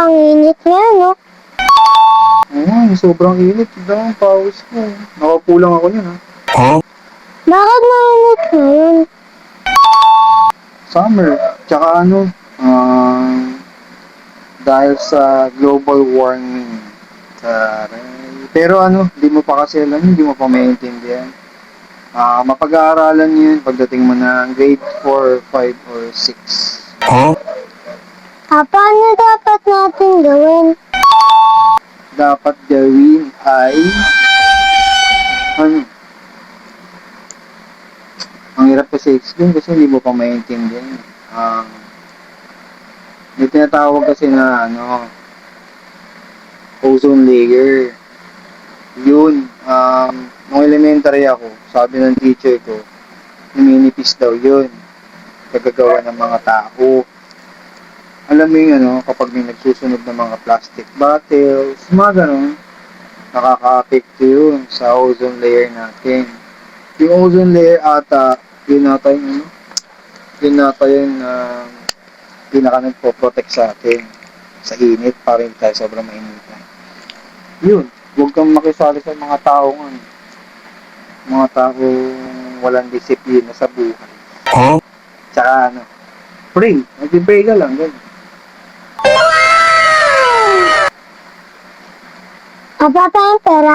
ang init ngayon, no? Oo, sobrang init. Tignan mo ang pawis ko. Nakapulang ako niyan, ha? Bakit mainit ngayon? Summer. Tsaka dahil sa global warming. Taray. Pero di mo pa kasi alam, hindi mo pa maintindihan. Mapag-aaralan nyo yun pagdating mo ng grade 4, 5, or 6. Paano dapat natin gawin? Dapat gawin ay, ano, ang hirap kasi explain kasi hindi mo pa maintindihan. May tinatawag kasi na, ozone layer. Yun, nung elementary ako, sabi ng teacher ko, numinipis daw yun. Kagagawa ng mga tao. Alam mo yung kapag may nagsusunog ng mga plastic bottles, mga ganun, nakaka-apekto yun sa ozone layer natin. Yung ozone layer ata, yun pinaka nagpo-protect sa atin sa init para hindi tayo sobrang mainitan. Yun, huwag kang makisali sa mga walang disiplina sa buhay. Tsaka pray, mag-pray ka lang, ganun. Papa tayong pera.